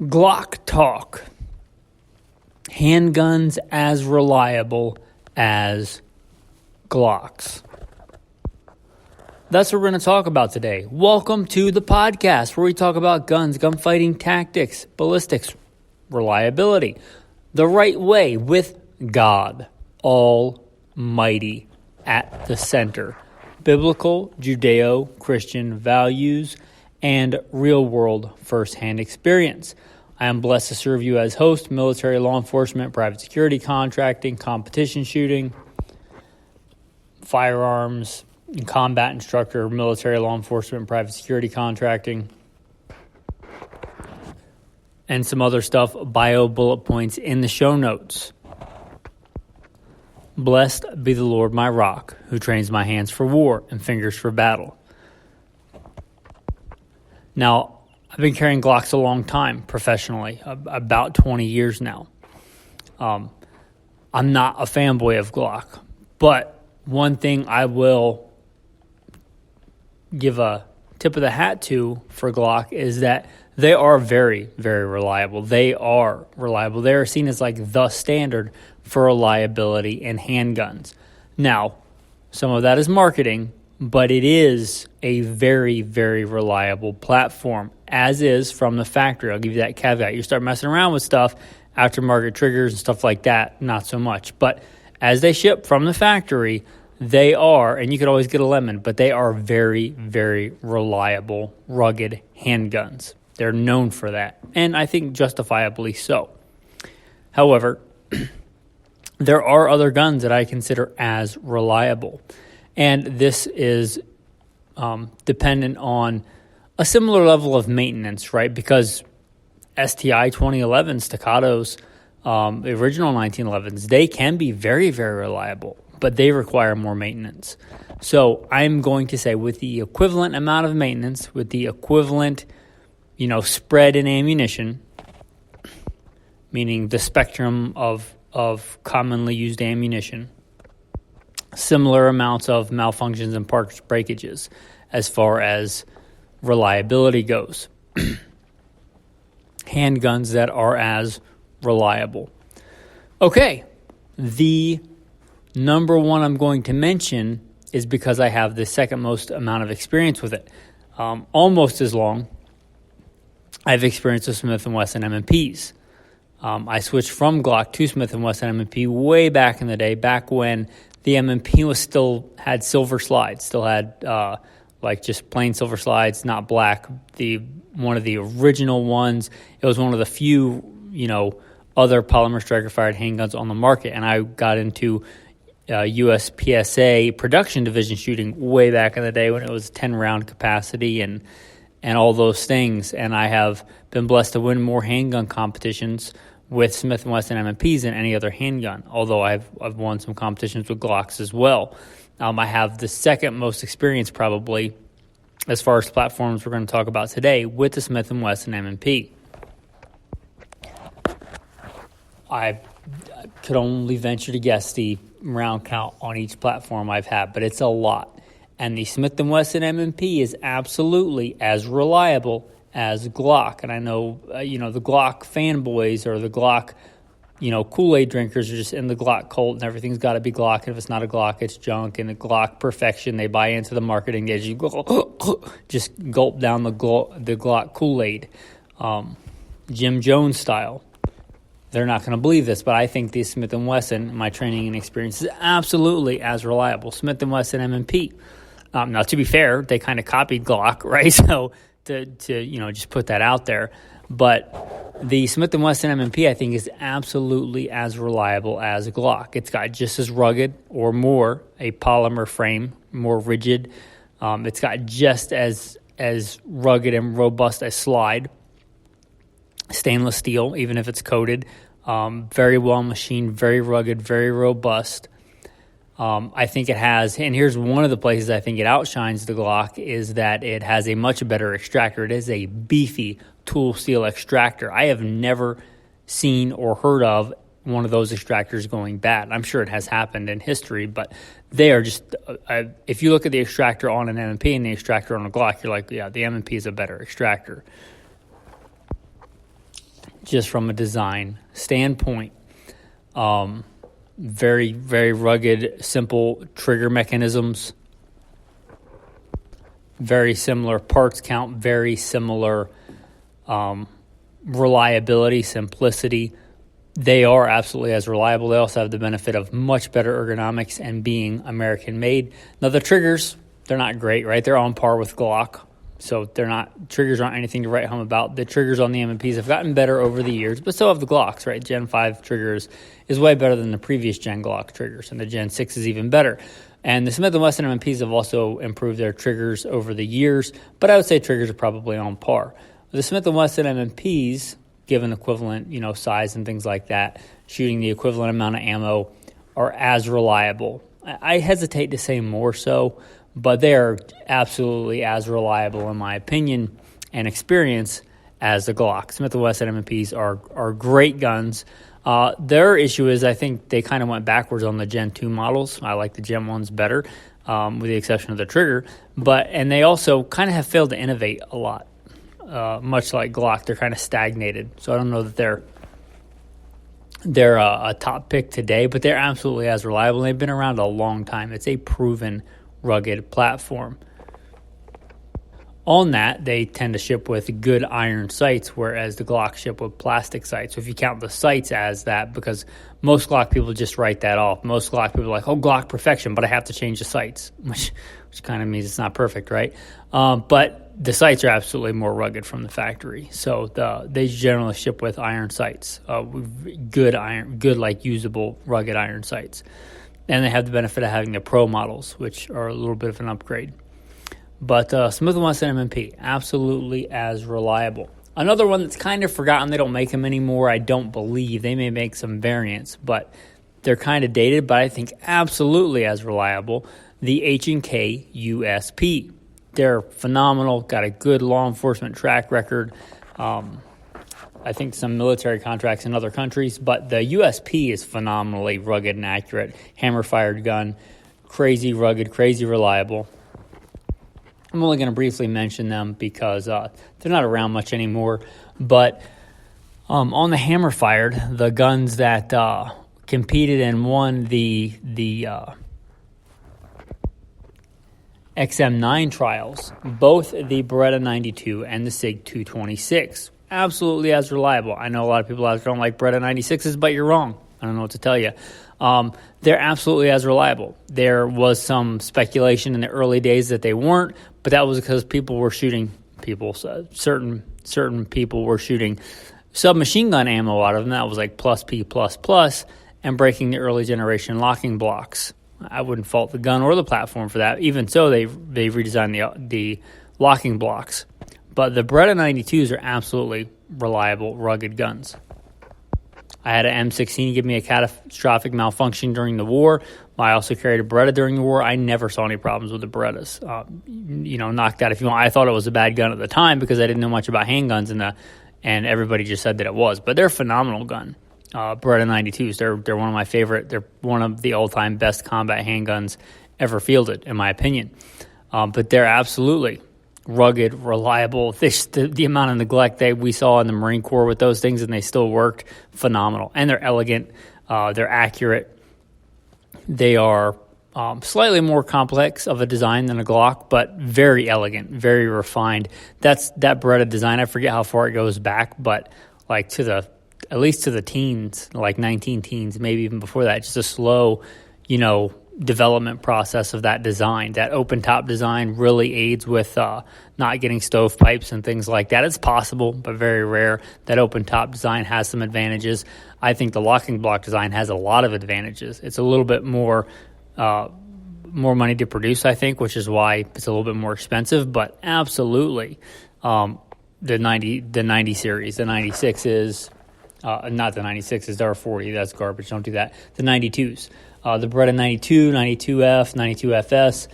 Glock talk. Handguns as reliable as Glocks. That's what we're going to talk about today. Welcome to the podcast where we talk about guns, gunfighting tactics, ballistics, reliability, the right way with God Almighty at the center. Biblical, Judeo-Christian values and real-world first-hand experience. I am blessed to serve you as host, military, law enforcement, private security, contracting, competition shooting, firearms, and combat instructor, military, law enforcement, private security, contracting, and some other stuff, bio bullet points in the show notes. Blessed be the Lord my rock, who trains my hands for war and fingers for battle. Now, I've been carrying Glocks a long time professionally, about 20 years now. I'm not a fanboy of Glock, but one thing I will give a tip of the hat to for Glock is that they are very, very reliable. They are reliable. They are seen as like the standard for reliability in handguns. Now, some of that is marketing, but it is a very, very reliable platform, as is from the factory. I'll give you that caveat. You start messing around with stuff, aftermarket triggers and stuff like that, not so much. But as they ship from the factory, they are, and you could always get a lemon, but they are very, very reliable, rugged handguns. They're known for that, and I think justifiably so. However, there are other guns that I consider as reliable. And this is dependent on a similar level of maintenance, right? Because STI 2011 Staccatos, the original 1911s, they can be very, very reliable, but they require more maintenance. So I'm going to say with the equivalent amount of maintenance, with the equivalent, spread in ammunition, meaning the spectrum of commonly used ammunition, similar amounts of malfunctions and parts breakages as far as reliability goes. Handguns that are as reliable. Okay, the number one I'm going to mention is because I have the second most amount of experience with it. Almost as long. I've experienced with Smith & Wesson M&Ps. I switched from Glock to Smith & Wesson M&P way back in the day, back when the M&P had silver slides, still had just plain silver slides, not black. One of the original ones. It was one of the few, other polymer striker-fired handguns on the market, and I got into USPSA production division shooting way back in the day when it was 10-round capacity and all those things. And I have been blessed to win more handgun competitions with Smith & Wesson M&Ps than any other handgun, although I've won some competitions with Glocks as well. I have the second most experience probably as far as platforms we're going to talk about today with the Smith & Wesson M&P. I could only venture to guess the round count on each platform I've had, but it's a lot. And the Smith & Wesson M&P is absolutely as reliable as Glock. And I know, the Glock fanboys or the Glock, Kool-Aid drinkers are just in the Glock cult and everything's got to be Glock. And if it's not a Glock, it's junk. And the Glock perfection, they buy into the marketing. They just gulp down the Glock Kool-Aid, Jim Jones style. They're not going to believe this, but I think the Smith & Wesson, my training and experience, is absolutely as reliable. Smith & Wesson M&P. Now, to be fair, they kind of copied Glock, right? So to just put that out there. But the Smith & Wesson M&P, I think, is absolutely as reliable as Glock. It's got just as rugged or more, a polymer frame, more rigid. It's got just as rugged and robust a slide. Stainless steel, even if it's coated. Very well machined, very rugged, very robust. I think it has, and here's one of the places I think it outshines the Glock, is that it has a much better extractor. It is a beefy tool steel extractor. I have never seen or heard of one of those extractors going bad. I'm sure it has happened in history, but they are just, if you look at the extractor on an M&P and the extractor on a Glock, you're like, yeah, the M&P is a better extractor. just from a design standpoint. Very, very rugged, simple trigger mechanisms. Very similar parts count, very similar reliability, simplicity. They are absolutely as reliable. They also have the benefit of much better ergonomics and being American-made. Now, the triggers, they're not great, right? They're on par with Glock. So triggers aren't anything to write home about. The triggers on the M&Ps have gotten better over the years, but so have the Glocks, right? Gen 5 triggers is way better than the previous Gen Glock triggers, and the Gen 6 is even better. And the Smith & Wesson M&Ps have also improved their triggers over the years, but I would say triggers are probably on par. The Smith & Wesson M&Ps, given equivalent, size and things like that, shooting the equivalent amount of ammo, are as reliable. I hesitate to say more so, but they are absolutely as reliable, in my opinion and experience, as the Glock. Smith & Wesson M&Ps are great guns. Their issue is I think they kind of went backwards on the Gen 2 models. I like the Gen 1s better, with the exception of the trigger. And they also kind of have failed to innovate a lot. Much like Glock, they're kind of stagnated. So I don't know that they're a top pick today, but they're absolutely as reliable. They've been around a long time. It's a proven rugged platform. On that, they tend to ship with good iron sights, whereas the Glock ship with plastic sights. So if you count the sights as that, because most Glock people just write that off. Most Glock people are like, oh, Glock perfection, but I have to change the sights, which kind of means it's not perfect, right? But the sights are absolutely more rugged from the factory. So they generally ship with iron sights, good like usable rugged iron sights. And they have the benefit of having the Pro models, which are a little bit of an upgrade. But Smith & Wesson M&P, absolutely as reliable. Another one that's kind of forgotten, they don't make them anymore, I don't believe. They may make some variants, but they're kind of dated, but I think absolutely as reliable, the H&K USP. They're phenomenal, got a good law enforcement track record. I think some military contracts in other countries, but the USP is phenomenally rugged and accurate. Hammer-fired gun, crazy rugged, crazy reliable. I'm only going to briefly mention them because they're not around much anymore. But on the hammer-fired, the guns that competed and won the XM9 trials, both the Beretta 92 and the SIG 226, absolutely as reliable. I know a lot of people out there don't like Beretta 96s, but you're wrong. I don't know what to tell you. They're absolutely as reliable. There was some speculation in the early days that they weren't, but that was because certain people were shooting submachine gun ammo out of them. That was like plus P++, and breaking the early generation locking blocks. I wouldn't fault the gun or the platform for that. Even so, they've redesigned the locking blocks. But the Beretta 92s are absolutely reliable, rugged guns. I had an M16 give me a catastrophic malfunction during the war. I also carried a Beretta during the war. I never saw any problems with the Berettas. Knocked out if you want. I thought it was a bad gun at the time because I didn't know much about handguns, and everybody just said that it was. But they're a phenomenal gun. Beretta 92s. They're one of my favorite. They're one of the all-time best combat handguns ever fielded, in my opinion. But they're absolutely rugged, reliable. The amount of neglect we saw in the Marine Corps with those things, and they still worked, phenomenal. And they're elegant. They're accurate. They are slightly more complex of a design than a Glock, but very elegant, very refined. That Beretta design, I forget how far it goes back, but like at least to the teens, like 19 teens, maybe even before that, just a slow, development process of that design. That open top design really aids with not getting stovepipes and things like that. It's possible, but very rare. That open top design has some advantages. I think the locking block design has a lot of advantages. It's a little bit more money to produce, I think, which is why it's a little bit more expensive, but absolutely. The 90 series, the 96 is not the 96s, there are 40. That's garbage. Don't do that. The 92s. The Beretta 92, 92F, 92FS,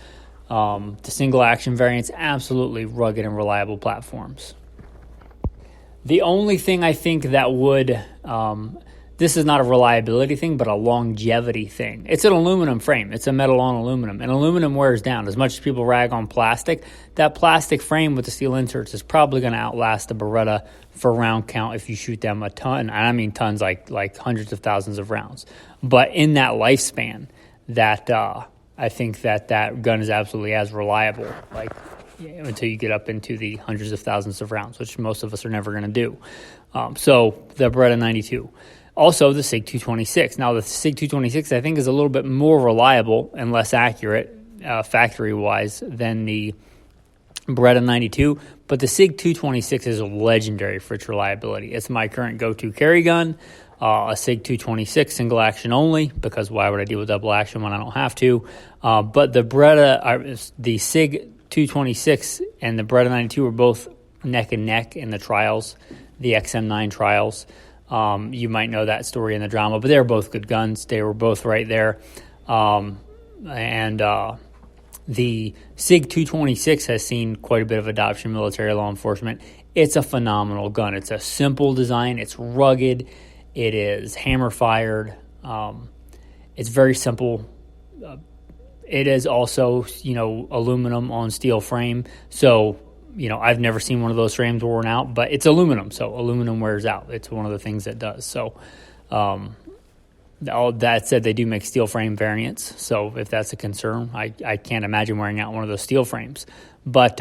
the single action variants, absolutely rugged and reliable platforms. The only thing I think that would this is not a reliability thing, but a longevity thing. It's an aluminum frame. It's a metal on aluminum, and aluminum wears down. As much as people rag on plastic, that plastic frame with the steel inserts is probably going to outlast the Beretta for round count if you shoot them a ton. And I mean tons, like hundreds of thousands of rounds. But in that lifespan, that I think that gun is absolutely as reliable, until you get up into the hundreds of thousands of rounds, which most of us are never going to do. So the Beretta 92. Also, the SIG 226. Now, the SIG 226, I think, is a little bit more reliable and less accurate factory-wise than the Beretta 92, but the SIG 226 is legendary for its reliability. It's my current go-to carry gun, a SIG 226 single action only, because why would I deal with double action when I don't have to? But the SIG 226 and the Beretta 92 were both neck and neck in the trials, the XM9 trials. You might know that story in the drama, but they were both good guns. They were both right there. The SIG 226 has seen quite a bit of adoption in military law enforcement. It's a phenomenal gun. It's a simple design. It's rugged. It is hammer fired. It's very simple. It is also, aluminum on steel frame. So, I've never seen one of those frames worn out, but it's aluminum. So aluminum wears out. It's one of the things that does. So, all that said, they do make steel frame variants. So if that's a concern, I can't imagine wearing out one of those steel frames. But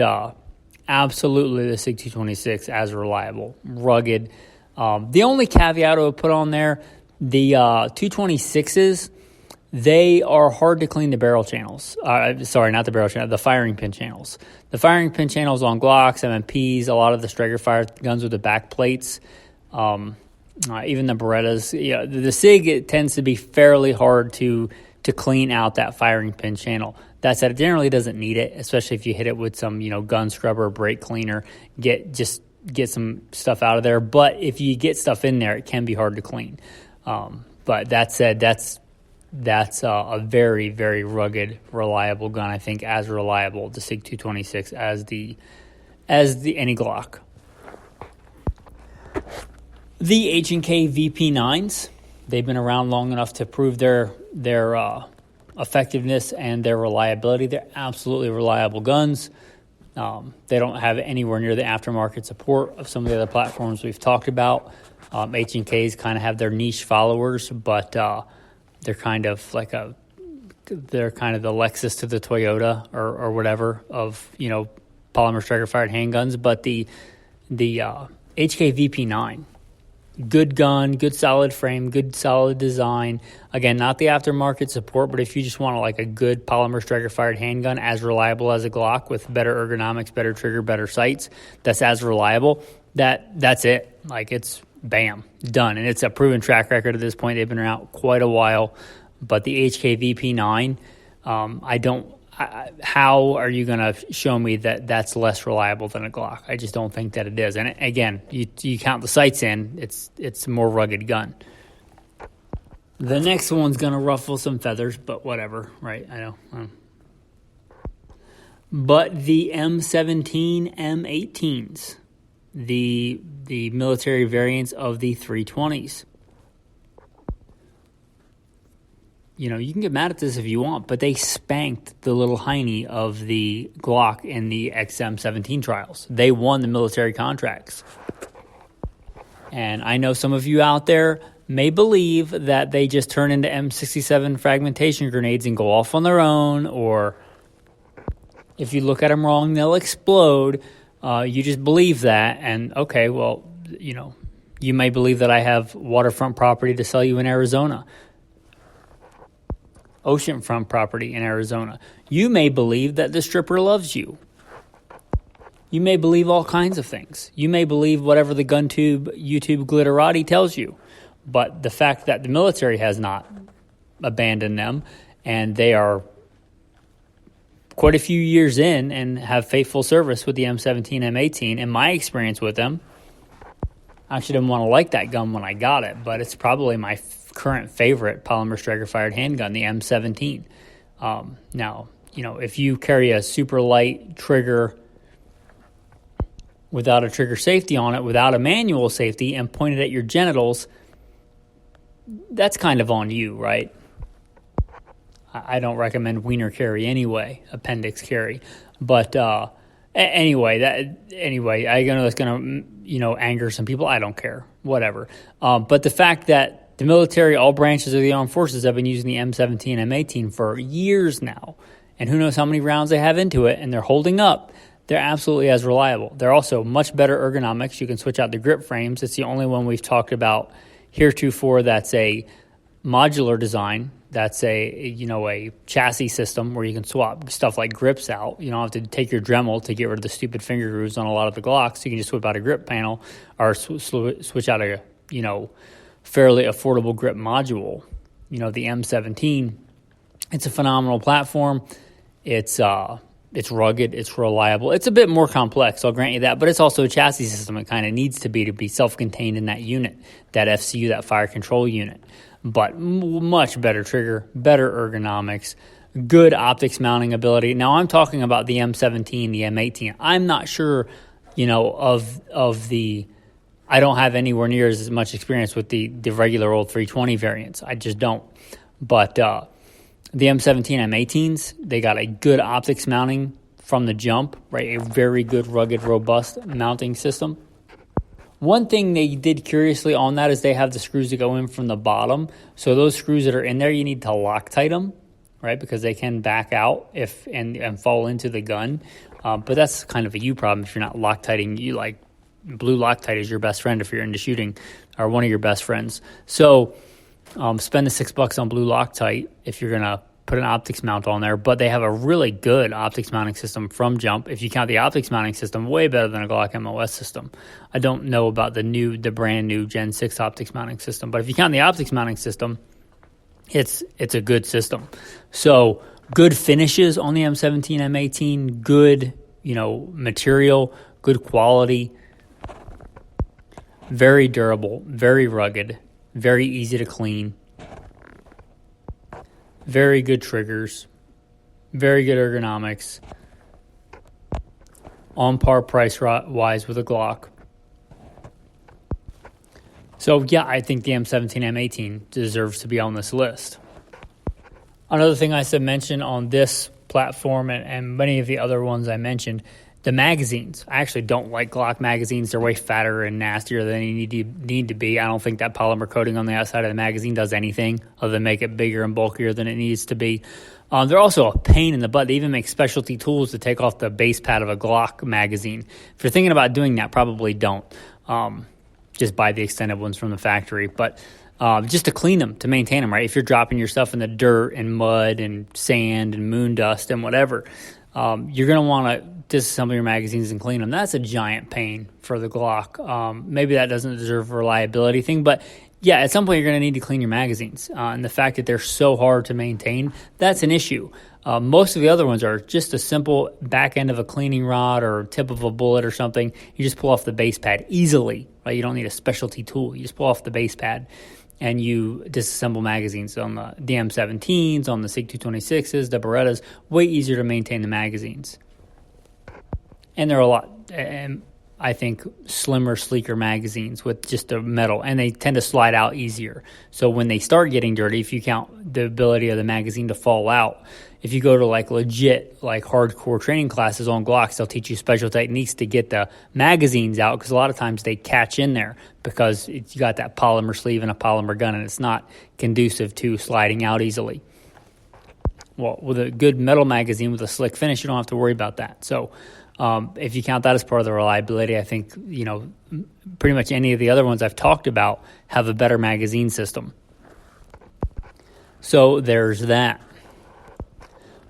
absolutely the SIG 226 as reliable, rugged. The only caveat I would put on there, the 226s, they are hard to clean the barrel channels. Sorry, not the barrel channel, the firing pin channels. The firing pin channels on Glocks, MMPs, a lot of the striker fire guns with the back plates, even the Berettas. The SIG, it tends to be fairly hard to clean out that firing pin channel. That said, it generally doesn't need it, especially if you hit it with some gun scrubber, brake cleaner, get some stuff out of there. But if you get stuff in there, it can be hard to clean. But that said, that's a very, very rugged, reliable gun. I think as reliable, the SIG 226 as the any Glock. The H&K VP9s, they've been around long enough to prove their effectiveness and their reliability. They're absolutely reliable guns. They don't have anywhere near the aftermarket support of some of the other platforms we've talked about. H&Ks kind of have their niche followers, but they're kind of the Lexus to the Toyota or whatever of polymer striker fired handguns. But the HK VP9, good gun, good solid frame, good solid design. Again, not the aftermarket support, but if you just want a good polymer striker fired handgun as reliable as a Glock with better ergonomics, better trigger, better sights, that's as reliable. That's it. It's bam, done. And it's a proven track record at this point. They've been around quite a while. But the HK VP9, how are you going to show me that that's less reliable than a Glock? I just don't think that it is. And again, you count the sights in, it's a more rugged gun. The next one's going to ruffle some feathers, but whatever, right? I know. But the M17 M18s, the military variants of the 320s. You can get mad at this if you want, but they spanked the little hiney of the Glock in the XM17 trials. They won the military contracts. And I know some of you out there may believe that they just turn into M67 fragmentation grenades and go off on their own, or if you look at them wrong, they'll explode. You just believe that, and okay, well, you may believe that I have waterfront property to sell you in Arizona, oceanfront property in Arizona. You may believe that the stripper loves you. You may believe all kinds of things. You may believe whatever the GunTube, YouTube glitterati tells you. But the fact that the military has not abandoned them, and they are quite a few years in and have faithful service with the M17, M18, in my experience with them, I actually didn't want to like that gun when I got it, but it's probably my current favorite polymer striker-fired handgun, the M17. Now, if you carry a super light trigger without a trigger safety on it, without a manual safety, and point it at your genitals, that's kind of on you, right? I don't recommend wiener carry anyway, appendix carry. But anyway, I know that's going to, anger some people. I don't care, whatever. But the fact that the military, all branches of the armed forces have been using the M17 and M18 for years now, and who knows how many rounds they have into it, and they're holding up, they're absolutely as reliable. They're also much better ergonomics. You can switch out the grip frames. It's the only one we've talked about heretofore that's a modular design. That's a chassis system where you can swap stuff like grips out. You don't have to take your Dremel to get rid of the stupid finger grooves on a lot of the Glocks. You can just swap out a grip panel or switch out a, fairly affordable grip module. The M17, it's a phenomenal platform. It's rugged, it's reliable. It's a bit more complex, I'll grant you that, but it's also a chassis system. It kind of needs to be self-contained in that unit, that FCU, that fire control unit. But much better trigger, better ergonomics, good optics mounting ability. Now, I'm talking about the M17, the M18. I'm not sure, of the... I don't have anywhere near as much experience with the regular old 320 variants. I just don't. But the M17, M18s, they got a good optics mounting from the jump, right? A very good, rugged, robust mounting system. One thing they did curiously on that is they have the screws that go in from the bottom. So those screws that are in there, you need to Loctite them, right? Because they can back out and fall into the gun. But that's kind of a you problem if you're not Loctiting. Blue Loctite is your best friend if you're into shooting, or one of your best friends. So spend the $6 on Blue Loctite if you're gonna put an optics mount on there. But they have a really good optics mounting system from Jump. If you count the optics mounting system, way better than a Glock MOS system. I don't know about the brand new Gen 6 optics mounting system, but if you count the optics mounting system, it's a good system. So good finishes on the M17, M18, good material, good quality. Very durable, very rugged, very easy to clean, very good triggers, very good ergonomics, on par price-wise with a Glock. So, yeah, I think the M17, M18 deserves to be on this list. Another thing I should mention on this platform and many of the other ones I mentioned, the magazines. I actually don't like Glock magazines. They're way fatter and nastier than they need to be. I don't think that polymer coating on the outside of the magazine does anything other than make it bigger and bulkier than it needs to be. They're also a pain in the butt. They even make specialty tools to take off the base pad of a Glock magazine. If you're thinking about doing that, probably don't. Just buy the extended ones from the factory. But just to clean them, to maintain them, right? If you're dropping your stuff in the dirt and mud and sand and moon dust and whatever, you're going to want to disassemble your magazines and clean them. That's a giant pain for the Glock. Maybe that doesn't deserve a reliability thing, but yeah, at some point you're going to need to clean your magazines. And the fact that they're so hard to maintain, that's an issue. Most of the other ones are just a simple back end of a cleaning rod or tip of a bullet or something. You just pull off the base pad easily, right? You don't need a specialty tool. You just pull off the base pad and you disassemble magazines on the M17s, on the SIG 226s, the Berettas. Way easier to maintain the magazines. And they're a lot, I think, slimmer, sleeker magazines with just the metal, and they tend to slide out easier. So when they start getting dirty, if you count the ability of the magazine to fall out, if you go to legit hardcore training classes on Glocks, they'll teach you special techniques to get the magazines out, because a lot of times they catch in there because you got that polymer sleeve and a polymer gun, and it's not conducive to sliding out easily. Well, with a good metal magazine with a slick finish, you don't have to worry about that. So if you count that as part of the reliability, I think, pretty much any of the other ones I've talked about have a better magazine system. So there's that.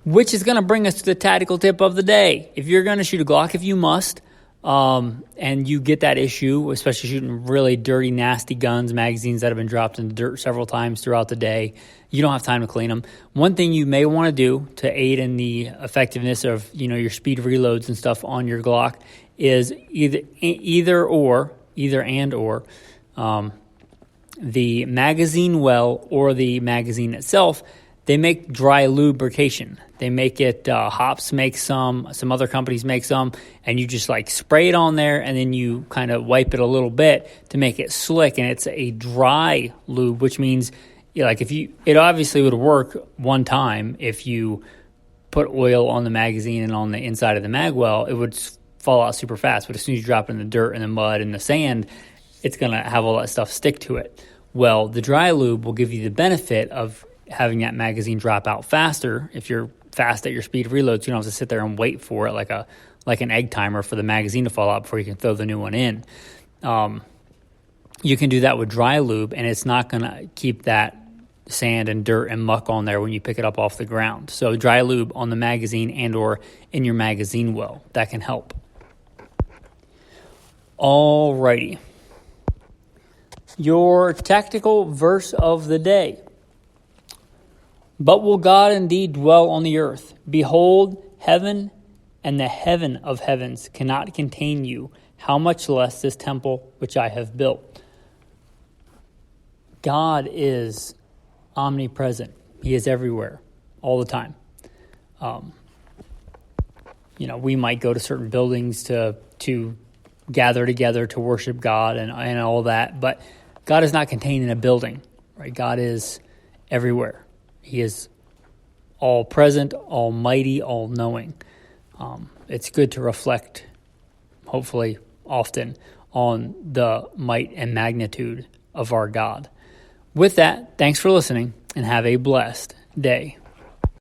Which is going to bring us to the tactical tip of the day. If you're going to shoot a Glock, if you must, and you get that issue, especially shooting really dirty, nasty guns, magazines that have been dropped in the dirt several times throughout the day, you don't have time to clean them. One thing you may want to do to aid in the effectiveness of your speed reloads and stuff on your Glock is either the magazine well or the magazine itself. they make dry lubrication. They make it, Hops makes some other companies make some, and you just like spray it on there, and then you kind of wipe it a little bit to make it slick, and it's a dry lube, which means like it obviously would work one time if you put oil on the magazine and on the inside of the mag well, it would fall out super fast. But as soon as you drop it in the dirt and the mud and the sand, it's going to have all that stuff stick to it. Well, the dry lube will give you the benefit of having that magazine drop out faster. If you're fast at your speed of reloads, you don't have to sit there and wait for it like an egg timer for the magazine to fall out before you can throw the new one in. You can do that with dry lube, and it's not going to keep that sand and dirt and muck on there when you pick it up off the ground. So dry lube on the magazine and or in your magazine well, that can help. Alrighty. Your tactical verse of the day. But will God indeed dwell on the earth? Behold, heaven and the heaven of heavens cannot contain you. How much less this temple which I have built? God is omnipresent. He is everywhere, all the time. We might go to certain buildings to gather together to worship God and all that, but God is not contained in a building, right? God is everywhere. He is all present, almighty, all knowing. It's good to reflect, hopefully often, on the might and magnitude of our God. With that, thanks for listening and have a blessed day.